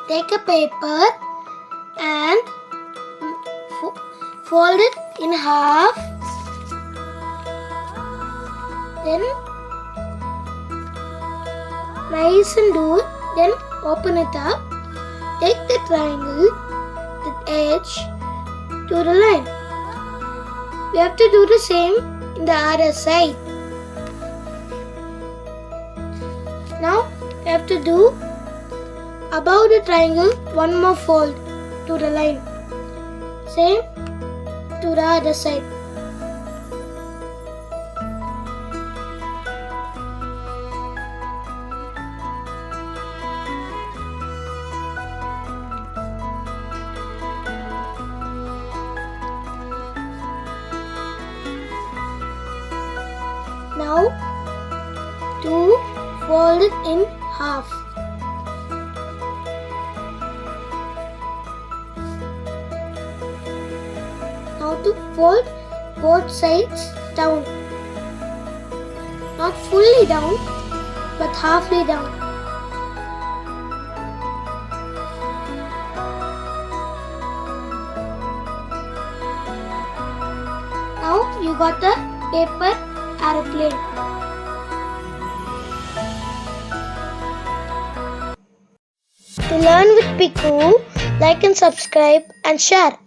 take a paper and fold it in half. Then nice and do it. Then open it up. Take the triangle, the edge to the line. We have to do the same in the other side. Now we have to do above the triangle one more fold to the line. Same to the other side. Now to fold it in half. Now to fold both sides down. Not fully down, but halfway down. Now you got the paper aeroplane. To learn with Pikku, like and subscribe and share.